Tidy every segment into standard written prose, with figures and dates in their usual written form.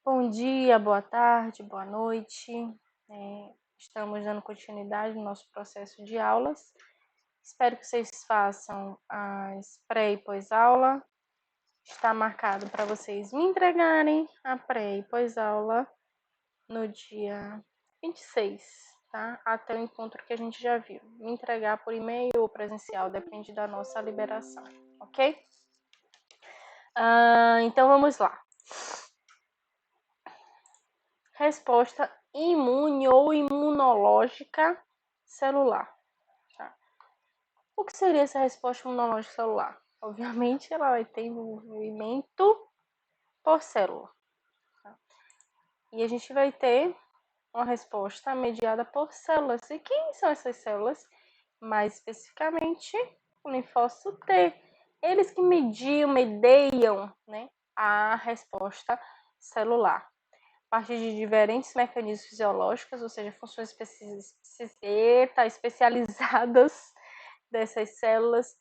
Bom dia, boa tarde, boa noite. Estamos dando continuidade no nosso processo de aulas. Espero que vocês façam as pré e pós-aula. Está marcado para vocês me entregarem a pré e pós-aula no dia 26, tá? Até o encontro que a gente já viu. Me entregar por e-mail ou presencial, depende da nossa liberação, ok? Então vamos lá. Resposta imune ou imunológica celular. Tá? O que seria essa resposta imunológica celular? Obviamente, ela vai ter envolvimento por célula. Tá? E a gente vai ter uma resposta mediada por células. E quem são essas células? Mais especificamente, o linfócito T. Eles que medeiam, né, a resposta celular. A partir de diferentes mecanismos fisiológicos, ou seja, funções especializadas dessas células,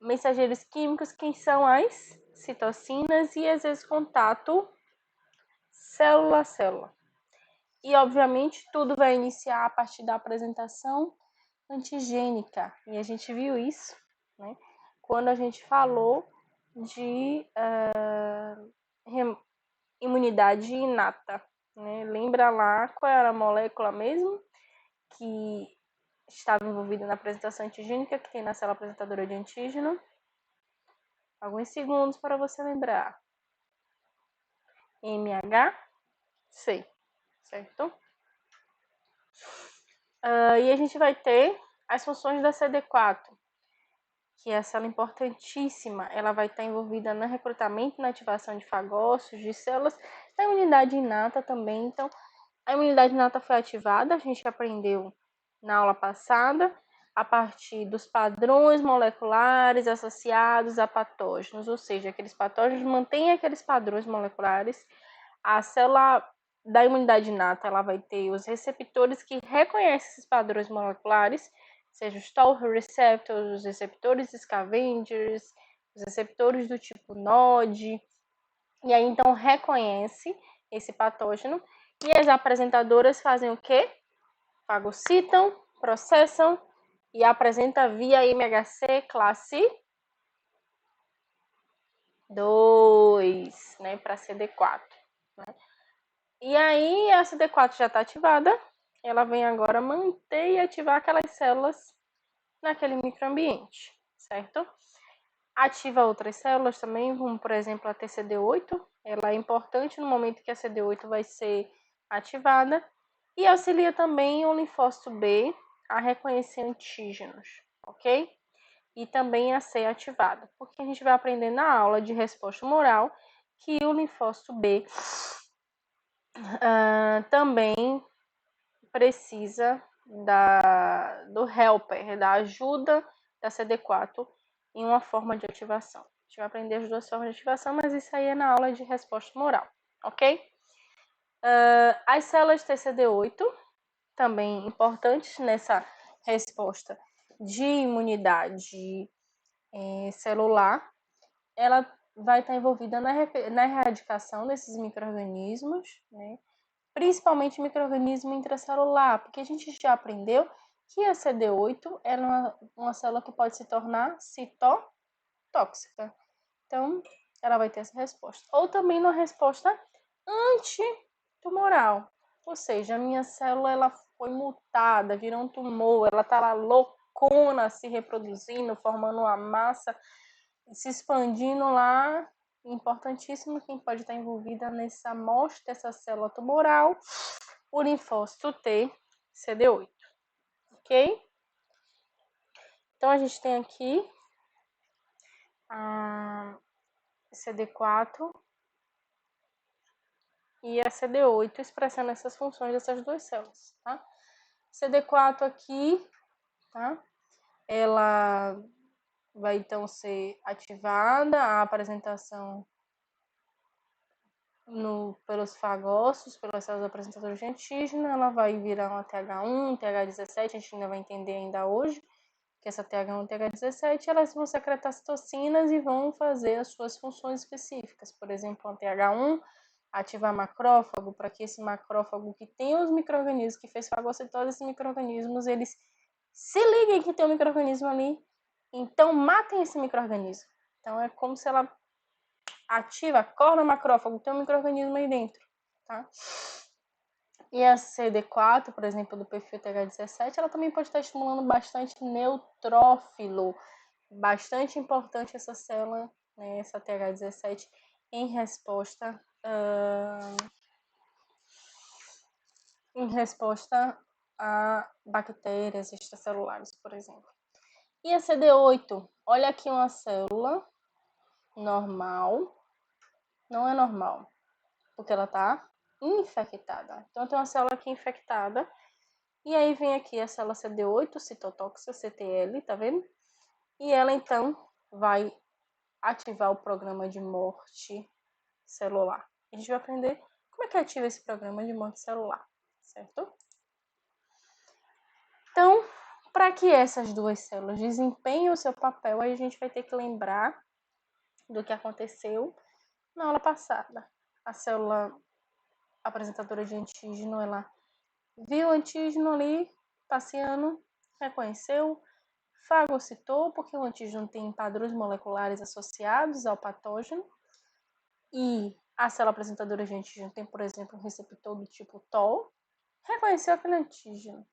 mensageiros químicos, que são as citocinas, e às vezes contato célula a célula. E, obviamente, tudo vai iniciar a partir da apresentação antigênica. E a gente viu isso, né, quando a gente falou de imunidade inata. Né? Lembra lá qual era a molécula mesmo que estava envolvida na apresentação antigênica, que tem na célula apresentadora de antígeno? Alguns segundos para você lembrar. MHC, certo? E a gente vai ter as funções da CD4, que é a célula importantíssima. Ela vai estar envolvida no recrutamento e na ativação de fagócitos, de células, da imunidade inata também. Então, a imunidade inata foi ativada, a gente aprendeu na aula passada, a partir dos padrões moleculares associados a patógenos, ou seja, aqueles patógenos mantêm aqueles padrões moleculares. A célula da imunidade inata, ela vai ter os receptores que reconhecem esses padrões moleculares, seja os Toll receptors, os receptores scavengers, os receptores do tipo NOD, e aí então reconhece esse patógeno, e as apresentadoras fazem o quê? Fagocitam, processam e apresenta via MHC classe 2, né, para CD4. Né? E aí a CD4 já está ativada, ela vem agora manter e ativar aquelas células naquele microambiente, certo? Ativa outras células também, como por exemplo a TCD8, ela é importante no momento que a CD8 vai ser ativada, e auxilia também o linfócito B a reconhecer antígenos, ok? E também a ser ativado, porque a gente vai aprender na aula de resposta humoral que o linfócito B também precisa do helper, da ajuda da CD4 em uma forma de ativação. A gente vai aprender as duas formas de ativação, mas isso aí é na aula de resposta humoral, ok? As células TCD8, também importantes nessa resposta de imunidade celular, ela vai estar envolvida na erradicação desses micro-organismos, né? Principalmente micro-organismo intracelular, porque a gente já aprendeu que a CD8 é uma célula que pode se tornar citotóxica. Então, ela vai ter essa resposta. Ou também uma resposta antitumoral, ou seja, a minha célula ela foi mutada, virou um tumor, ela está lá loucona, se reproduzindo, formando uma massa, se expandindo lá. Importantíssimo, quem pode estar envolvida nessa morte dessa célula tumoral, o linfócito T, CD8, ok? Então, a gente tem aqui a CD4 e a CD8 expressando essas funções dessas duas células, tá? CD4 aqui, tá? Ela vai então ser ativada, a apresentação pelos fagócitos, pelas células apresentadoras de antígeno, ela vai virar uma TH1, TH17, a gente ainda vai entender ainda hoje, que essa TH1 e TH17, elas vão secretar citocinas e vão fazer as suas funções específicas. Por exemplo, a TH1, ativar macrófago, para que esse macrófago que tem os micro-organismos, que fez fagocitose, esses micro-organismos, eles se liguem que tem um micro-organismo ali, então matem esse micro-organismo. Então é como se ela ativa, acorda o macrófago, tem um micro-organismo aí dentro, tá? E a CD4, por exemplo, do perfil TH17, ela também pode estar estimulando bastante neutrófilo. Bastante importante essa célula, né, essa TH17, em resposta a bactérias extracelulares, por exemplo. E a CD8, olha aqui uma célula normal, não é normal, porque ela está infectada. Então tem uma célula aqui infectada, e aí vem aqui a célula CD8, citotóxica, CTL, tá vendo? E ela então vai ativar o programa de morte celular. A gente vai aprender como é que ativa esse programa de morte celular, certo? Então, para que essas duas células desempenhem o seu papel, aí a gente vai ter que lembrar do que aconteceu na aula passada. A célula apresentadora de antígeno, ela viu o antígeno ali passeando, reconheceu, fagocitou, porque o antígeno tem padrões moleculares associados ao patógeno, e a célula apresentadora de antígeno tem, por exemplo, um receptor do tipo TOL, reconheceu aquele antígeno.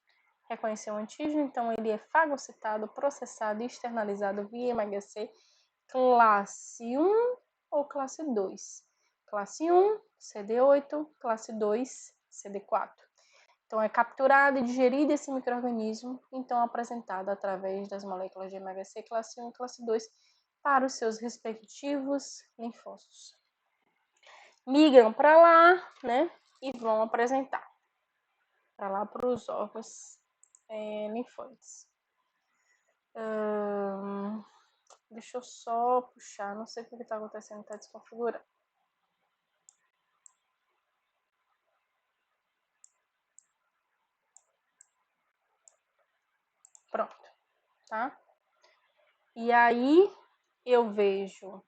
Reconheceu o antígeno, então ele é fagocitado, processado e externalizado via MHC classe 1 ou classe 2. Classe 1, CD8, classe 2, CD4. Então é capturado e digerido esse micro-organismo, então apresentado através das moléculas de MHC classe 1 e classe 2 para os seus respectivos linfócitos. Migram para lá, né, e vão apresentar para lá para os órgãos linfóides. Deixa eu só puxar, não sei o que está acontecendo, está desconfigurando. Pronto, tá? E aí eu vejo,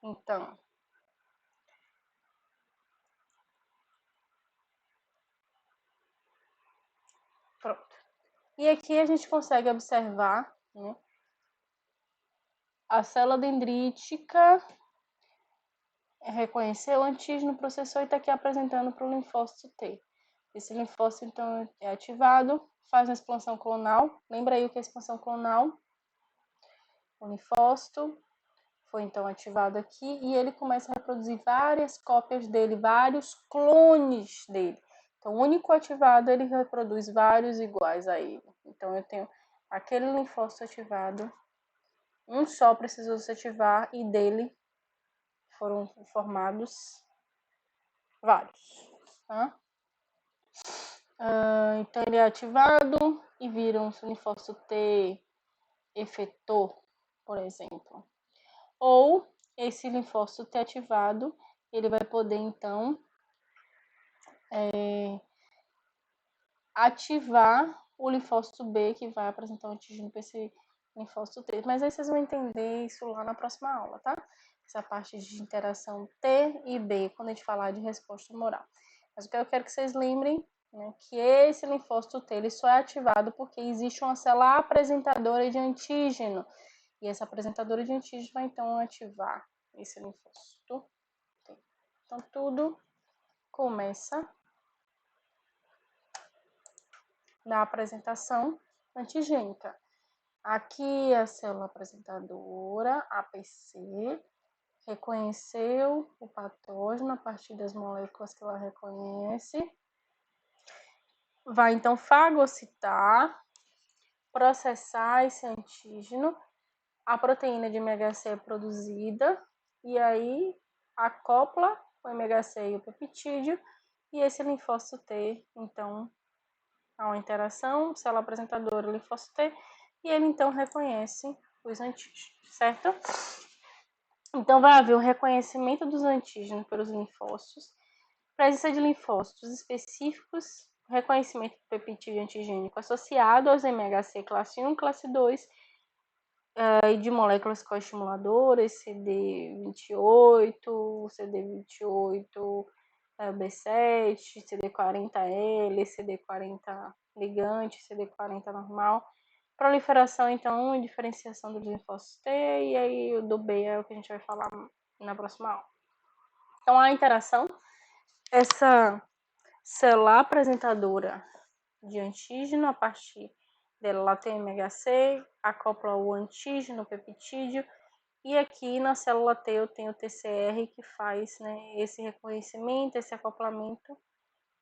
então, pronto. E aqui a gente consegue observar, né, a célula dendrítica reconheceu o antígeno, processou e está aqui apresentando para o linfócito T. Esse linfócito, então, é ativado, faz uma expansão clonal. Lembra aí o que é expansão clonal? O linfócito foi, então, ativado aqui e ele começa a reproduzir várias cópias dele, vários clones dele. Então, o único ativado, ele reproduz vários iguais a ele. Então, eu tenho aquele linfócito ativado, um só precisou se ativar e dele foram formados vários, tá? Então ele é ativado e vira um linfócito T efetor, por exemplo. Ou esse linfócito T ativado, ele vai poder então ativar o linfócito B, que vai apresentar um antígeno para esse linfócito T. Mas aí vocês vão entender isso lá na próxima aula, tá? Essa parte de interação T e B, quando a gente falar de resposta humoral. Mas o que eu quero que vocês lembrem, né, que esse linfócito T ele só é ativado porque existe uma célula apresentadora de antígeno. E essa apresentadora de antígeno vai então ativar esse linfócito T. Então tudo começa na apresentação antigênica. Aqui a célula apresentadora, APC, reconheceu o patógeno a partir das moléculas que ela reconhece. Vai então fagocitar, processar esse antígeno, a proteína de MHC é produzida e aí acopla o MHC e o peptídeo e esse linfócito T, então, há uma interação, célula apresentadora, linfócito T, e ele então reconhece os antígenos, certo? Então vai haver o reconhecimento dos antígenos pelos linfócitos, presença de linfócitos específicos, reconhecimento do peptídeo antigênico associado aos MHC classe 1, classe 2, e de moléculas coestimuladoras, CD28, CD28, B7, CD40L, CD40 ligante, CD40 normal. Proliferação, então, e diferenciação dos linfócitos T, e aí o do B é o que a gente vai falar na próxima aula. Então, a interação, essa célula apresentadora de antígeno, a partir dela lá tem MHC, acopla o antígeno, o peptídeo, e aqui na célula T eu tenho o TCR que faz, né, esse reconhecimento, esse acoplamento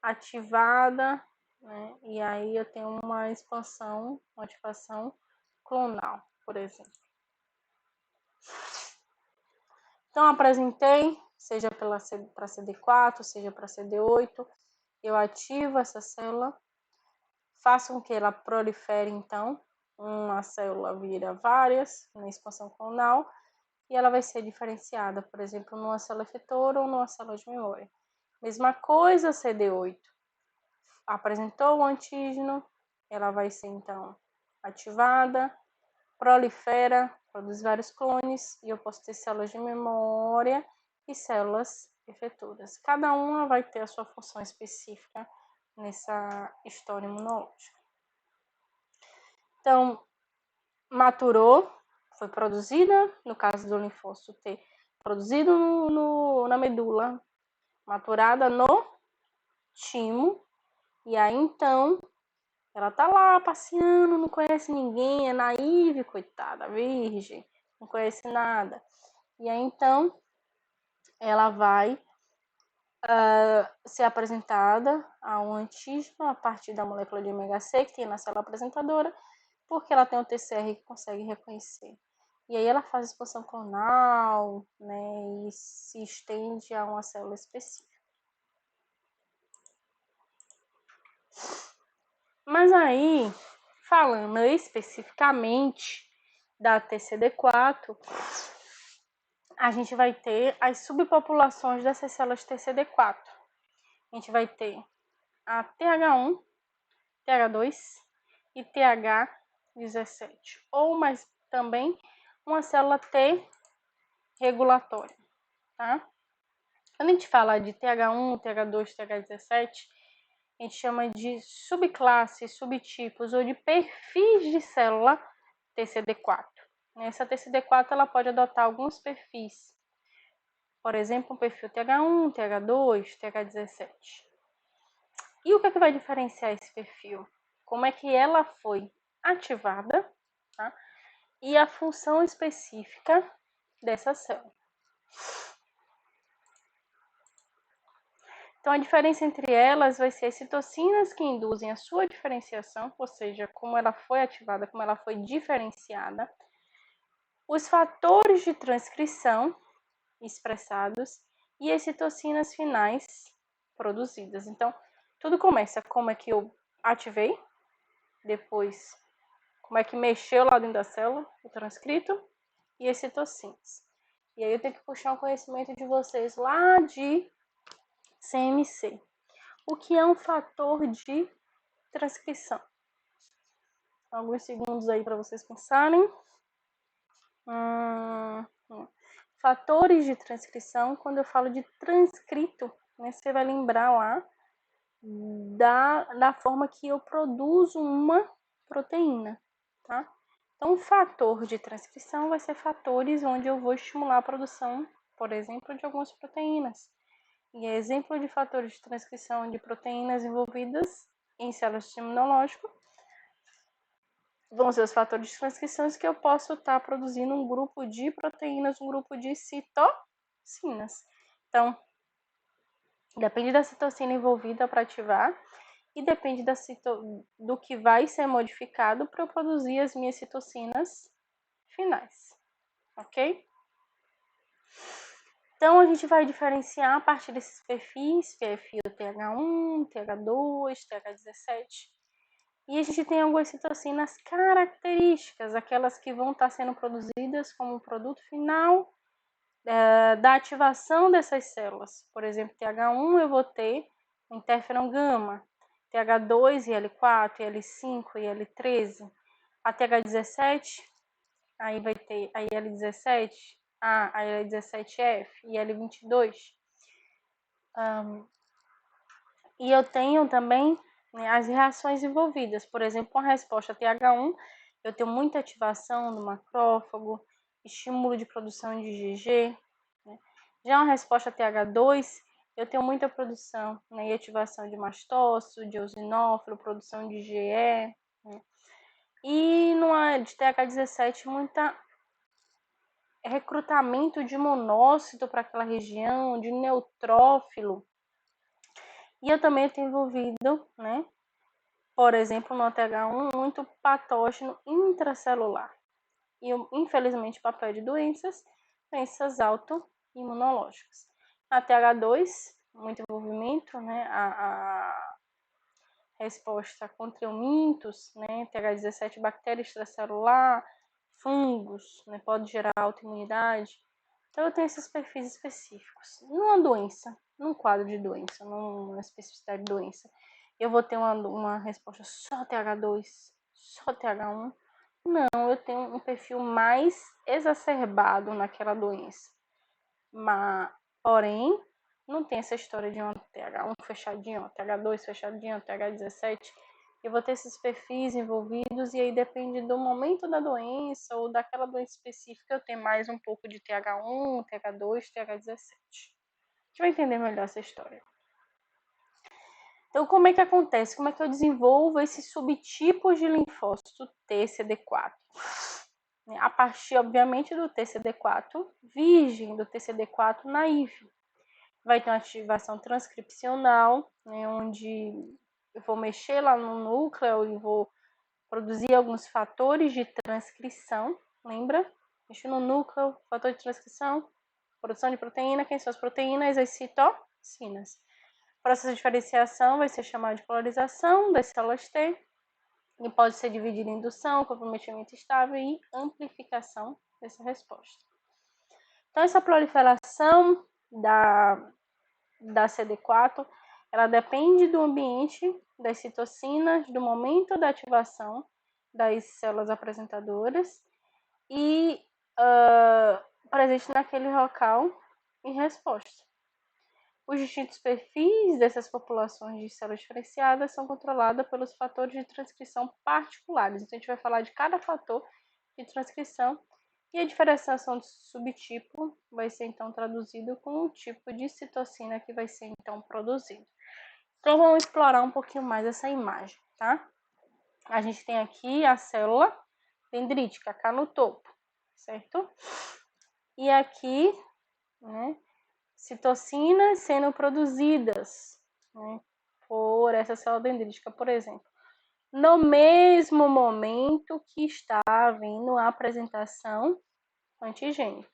ativada, né, e aí eu tenho uma expansão, uma ativação clonal, por exemplo. Então, apresentei, seja para CD4, seja para CD8, eu ativo essa célula, faço com que ela prolifere, então, uma célula vira várias, na expansão clonal, e ela vai ser diferenciada, por exemplo, numa célula efetora ou numa célula de memória. Mesma coisa, CD8. Apresentou o antígeno, ela vai ser, então, ativada, prolifera, produz vários clones, e eu posso ter células de memória e células efetoras. Cada uma vai ter a sua função específica nessa história imunológica. Então, maturou, foi produzida, no caso do linfócito T, produzido na medula, maturada no timo, e aí então ela tá lá passeando, não conhece ninguém, é naive, coitada, virgem, não conhece nada. E aí então ela vai ser apresentada a um antígeno a partir da molécula de MHC que tem na célula apresentadora, porque ela tem um TCR que consegue reconhecer. E aí ela faz expansão clonal, né, e se estende a uma célula específica. Mas aí, falando especificamente da TCD4, a gente vai ter as subpopulações dessas células TCD4. A gente vai ter a TH1, TH2 e TH17, ou mas também uma célula T regulatória, tá? Quando a gente fala de TH1, TH2, TH17, a gente chama de subclasses, subtipos ou de perfis de célula TCD4. Essa TCD4 ela pode adotar alguns perfis, por exemplo, um perfil TH1, TH2, TH17. E o que é que vai diferenciar esse perfil? Como é que ela foi ativada, tá? E a função específica dessa célula. Então, a diferença entre elas vai ser as citocinas que induzem a sua diferenciação, ou seja, como ela foi ativada, como ela foi diferenciada, os fatores de transcrição expressados e as citocinas finais produzidas. Então, tudo começa como é que eu ativei, depois como é que mexeu lá dentro da célula, o transcrito e as citocinas. E aí eu tenho que puxar um conhecimento de vocês lá de CMC. O que é um fator de transcrição? Alguns segundos aí para vocês pensarem. Fatores de transcrição, quando eu falo de transcrito, né, você vai lembrar lá da forma que eu produzo uma proteína, tá? Então, o fator de transcrição vai ser fatores onde eu vou estimular a produção, por exemplo, de algumas proteínas. E exemplo de fatores de transcrição de proteínas envolvidas em células do sistema imunológico vão ser os fatores de transcrição que eu posso estar produzindo um grupo de proteínas, um grupo de citocinas. Então, depende da citocina envolvida para ativar e depende do que vai ser modificado para eu produzir as minhas citocinas finais, ok? Então, a gente vai diferenciar a partir desses perfis, perfil TH1, TH2, TH17. E a gente tem algumas citocinas características, aquelas que vão estar sendo produzidas como produto final da ativação dessas células. Por exemplo, TH1 eu vou ter interferon gama, TH2 IL4, IL5 e IL13. A TH17, aí vai ter a IL17A, a IL17F e IL22. E eu tenho também, né, as reações envolvidas. Por exemplo, a resposta TH1, eu tenho muita ativação do macrófago, estímulo de produção de IgG. Né? Já a resposta TH2, eu tenho muita produção, né, e ativação de mastócito, de eosinófilo, produção de IgE. Né? E de TH17, muita recrutamento de monócito para aquela região, de neutrófilo. E eu também tenho envolvido, né, por exemplo, no TH1, muito patógeno intracelular. E, infelizmente, papel de doenças autoimunológicas. Na TH2, muito envolvimento, né, a resposta contra eumintos, né, TH17, bactéria extracelular, fungos, né, pode gerar autoimunidade. Então, eu tenho esses perfis específicos. Numa doença, num quadro de doença, numa especificidade de doença, eu vou ter uma resposta só TH2, só TH1. Não, eu tenho um perfil mais exacerbado naquela doença. Mas, porém, não tem essa história de um TH1 fechadinho, um TH2 fechadinho, um TH17. Eu vou ter esses perfis envolvidos e aí depende do momento da doença ou daquela doença específica, eu tenho mais um pouco de TH1, TH2, TH17. A gente vai entender melhor essa história. Então, como é que acontece? Como é que eu desenvolvo esses subtipos de linfócito TCD4? A partir, obviamente, do TCD4 virgem, do TCD4 naive. Vai ter uma ativação transcripcional, né, onde eu vou mexer lá no núcleo e vou produzir alguns fatores de transcrição, lembra? Mexer no núcleo, fator de transcrição, produção de proteína, quem são as proteínas? As citocinas. O processo de diferenciação vai ser chamado de polarização das células T, e pode ser dividido em indução, comprometimento estável e amplificação dessa resposta. Então, essa proliferação da CD4, ela depende do ambiente, das citocinas, do momento da ativação das células apresentadoras e presente naquele local em resposta. Os distintos perfis dessas populações de células diferenciadas são controlados pelos fatores de transcrição particulares. Então, a gente vai falar de cada fator de transcrição e a diferenciação de subtipo vai ser, então, traduzido com o tipo de citocina que vai ser, então, produzido. Então, vamos explorar um pouquinho mais essa imagem, tá? A gente tem aqui a célula dendrítica, cá no topo, certo? E aqui, né, citocinas sendo produzidas, né, por essa célula dendrítica, por exemplo. No mesmo momento que está havendo a apresentação antigênica.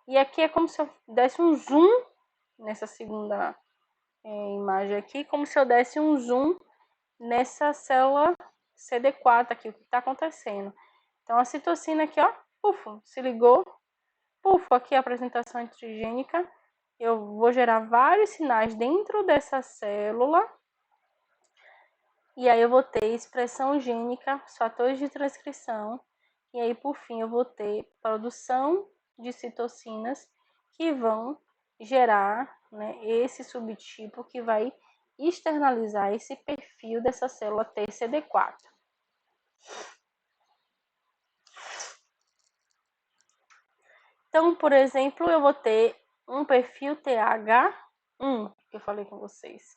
E aqui é como se eu desse um zoom nessa segunda imagem aqui, como se eu desse um zoom nessa célula CD4 aqui, o que está acontecendo. Então, a citocina aqui, ó, se ligou, aqui a apresentação antigênica. Eu vou gerar vários sinais dentro dessa célula. E aí eu vou ter expressão gênica, os fatores de transcrição. E aí, por fim, eu vou ter produção de citocinas que vão gerar, né, esse subtipo que vai externalizar esse perfil dessa célula TCD4. Então, por exemplo, eu vou ter um perfil TH1, que eu falei com vocês.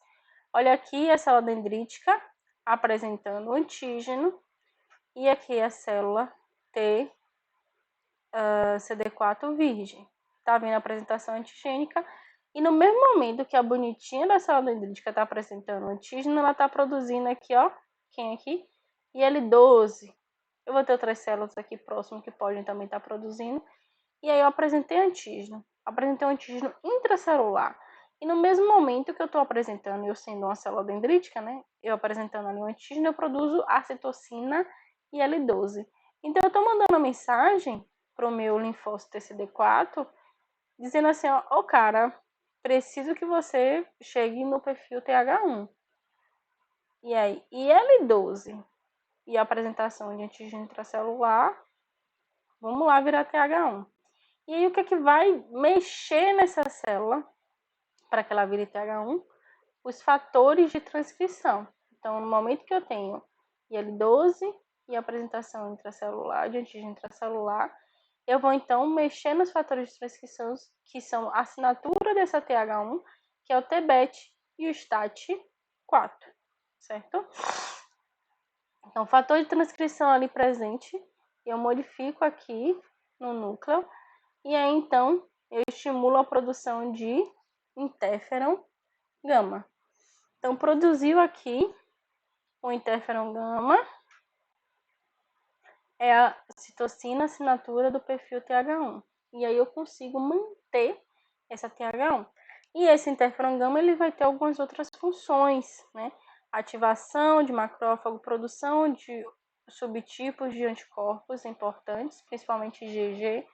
Olha aqui a célula dendrítica apresentando o antígeno e aqui a célula T CD4 virgem. Tá vendo a apresentação antigênica? E no mesmo momento que a bonitinha da célula dendrítica está apresentando o antígeno, ela está produzindo aqui, ó, quem aqui? IL-12. Eu vou ter outras células aqui próximo que podem também estar produzindo. E aí eu apresentei antígeno. Apresentei um antígeno intracelular. E no mesmo momento que eu estou apresentando, eu sendo uma célula dendrítica, né? Eu apresentando ali um antígeno, eu produzo a citocina IL-12. Então, eu estou mandando uma mensagem para o meu linfócito TCD4, dizendo assim, ó, cara, preciso que você chegue no perfil TH1. E aí, IL-12 e a apresentação de antígeno intracelular, vamos lá virar TH1. E aí, o que é que vai mexer nessa célula para que ela vire TH1? os fatores de transcrição. Então, no momento que eu tenho IL-12 e apresentação intracelular, de antígeno intracelular, eu vou então mexer nos fatores de transcrição, que são a assinatura dessa TH1, que é o TBET e o STAT4, certo? Então, fator de transcrição ali presente, eu modifico aqui no núcleo, e aí então eu estimulo a produção de interferon gama. Então, produziu aqui o interferon gama, é a citocina assinatura do perfil TH1. E aí eu consigo manter essa TH1. E esse interferon gama ele vai ter algumas outras funções, né? Ativação de macrófago, produção de subtipos de anticorpos importantes, principalmente IgG.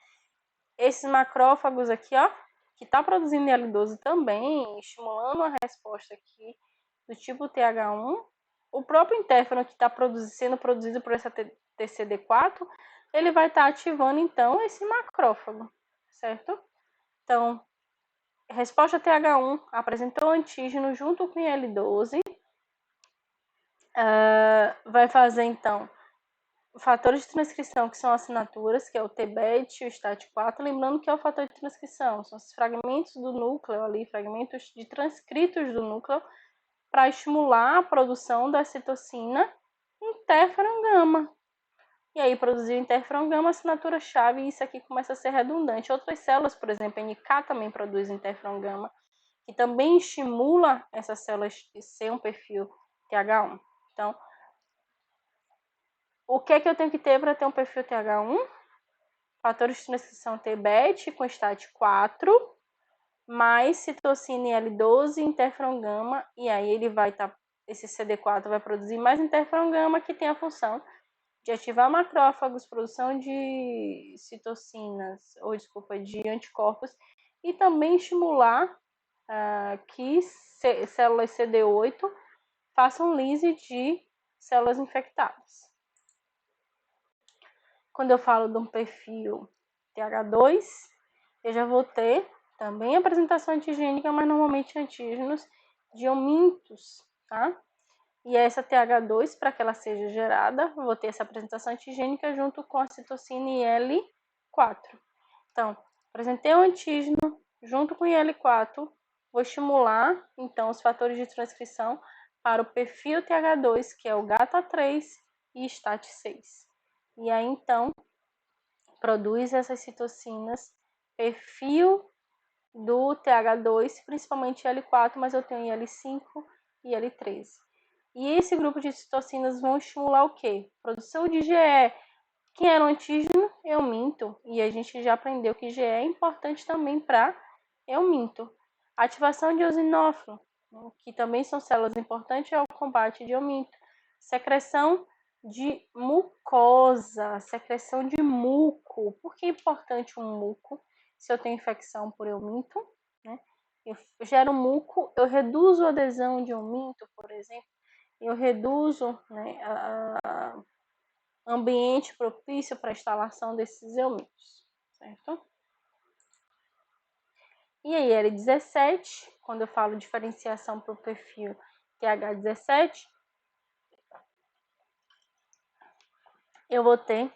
Esses macrófagos aqui, ó, que está produzindo IL-12 também, estimulando a resposta aqui do tipo TH1. O próprio interferon que está sendo produzido por essa TCD4, ele vai estar ativando, então, esse macrófago, certo? Então, resposta TH1 apresentou antígeno junto com IL-12, vai fazer, então, fatores de transcrição, que são assinaturas, que é o TBET e o STAT4, lembrando que é o fator de transcrição, são os fragmentos do núcleo ali, fragmentos de transcritos do núcleo, para estimular a produção da citocina interferon gama. E aí, produzir interferon gama, assinatura-chave, e isso aqui começa a ser redundante. Outras células, por exemplo, NK também produz interferon gama, que também estimula essas células a ser um perfil TH1. Então, o que é que eu tenho que ter para ter um perfil TH1? Fatores de transcrição TBET com STAT4, mais citocina IL-12 e interferon gama, e aí ele vai estar, esse CD4 vai produzir mais interferon gama, que tem a função de ativar macrófagos, produção de citocinas, ou desculpa, de anticorpos, e também estimular que células CD8 façam lise de células infectadas. Quando eu falo de um perfil TH2, eu já vou ter também apresentação antigênica, mas normalmente antígenos de omintos, tá? E essa TH2, para que ela seja gerada, vou ter essa apresentação antigênica junto com a citocina IL-4. Então, apresentei o antígeno junto com o IL-4, vou estimular, então, os fatores de transcrição para o perfil TH2, que é o GATA3 e STAT6. E aí, então, produz essas citocinas, perfil do TH2, principalmente IL-4, mas eu tenho IL-5 e IL-13. E esse grupo de citocinas vão estimular o quê? Produção de IgE. Quem era o antígeno? Euminto. E a gente já aprendeu que IgE é importante também para euminto. Ativação de eosinófilo, que também são células importantes ao combate de euminto. Secreção de mucosa, secreção de muco. Por que é importante o muco? Se eu tenho infecção por euminto, né? Eu gero muco, eu reduzo a adesão de euminto, por exemplo, eu reduzo, né, ambiente propício para a instalação desses eumintos, certo? E aí, L17, quando eu falo diferenciação para o perfil TH17, eu vou ter,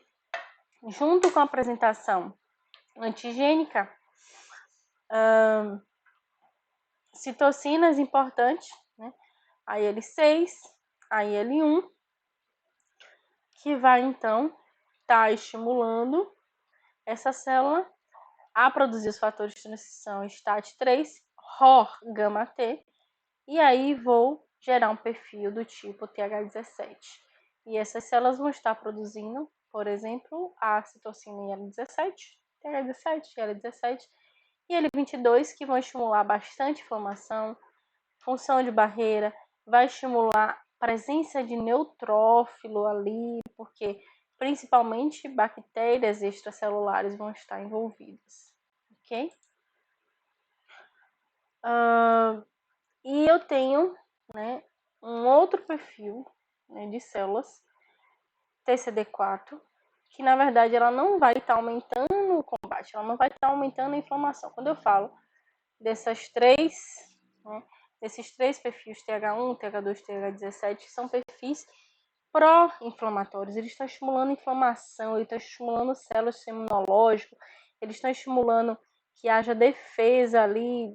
junto com a apresentação antigênica, citocinas importantes, né? A IL-6, a IL-1, que vai então estar estimulando essa célula a produzir os fatores de transição STAT3, ROR gama T, e aí vou gerar um perfil do tipo TH17. E essas células vão estar produzindo, por exemplo, a citocina IL-17, TH17, IL-17 e IL-22, que vão estimular bastante inflamação, função de barreira, vai estimular a presença de neutrófilo ali, porque principalmente bactérias extracelulares vão estar envolvidas, ok? E eu tenho, né, um outro perfil, né, de células, TCD4, que na verdade ela não vai estar aumentando o combate, ela não vai estar aumentando a inflamação. Quando eu falo dessas três, né, esses 3 perfis, TH1, TH2, TH17, são perfis pró-inflamatórios. Eles estão estimulando inflamação, eles estão estimulando células do sistema imunológico, eles estão estimulando que haja defesa ali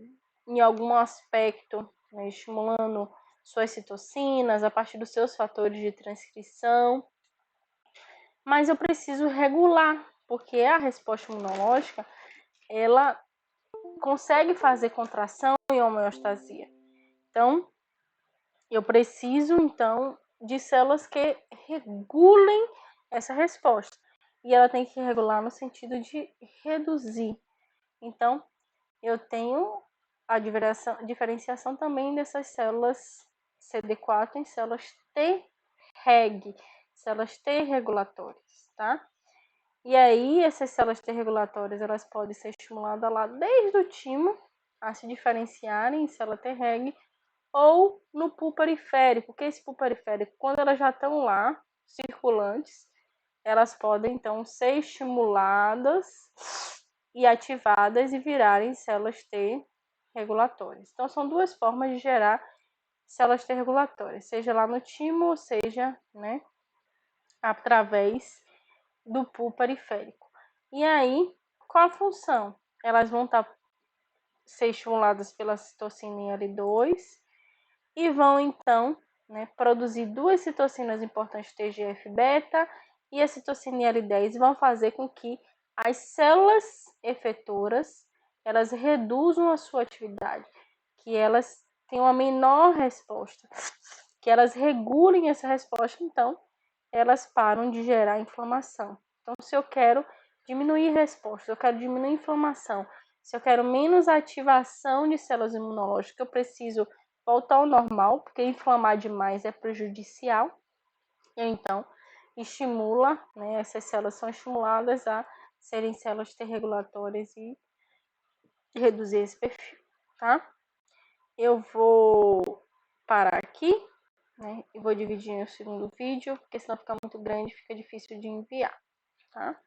em algum aspecto, né, estimulando suas citocinas a partir dos seus fatores de transcrição. Mas eu preciso regular, porque a resposta imunológica, ela consegue fazer contração e homeostasia. Então, eu preciso, então, de células que regulem essa resposta. E ela tem que regular no sentido de reduzir. Então, eu tenho a diferenciação também dessas células CD4 em células T-reg, células T regulatórias, tá? E aí, essas células T regulatórias, elas podem ser estimuladas lá desde o timo a se diferenciarem em célula T-reg ou no pool periférico. O que é esse pool periférico? Quando elas já estão lá, circulantes, elas podem então ser estimuladas e ativadas e virarem células T regulatórias. Então, são duas formas de gerar células T regulatórias, seja lá no timo, seja, né, através do pool periférico. E aí, qual a função? Elas vão ser estimuladas pela citocina IL-2 e vão então, né, produzir duas citocinas importantes TGF-beta e a citocina IL-10 vão fazer com que as células efetoras elas reduzam a sua atividade, que elas tenham uma menor resposta, que elas regulem essa resposta, então elas param de gerar inflamação. Então, se eu quero diminuir resposta, se eu quero diminuir inflamação, se eu quero menos ativação de células imunológicas, eu preciso voltar ao normal, porque inflamar demais é prejudicial. E então, estimula, né, essas células são estimuladas a serem células T regulatórias e reduzir esse perfil, tá? Eu vou parar aqui, né, e vou dividir no segundo vídeo, porque senão fica muito grande, fica difícil de enviar, tá?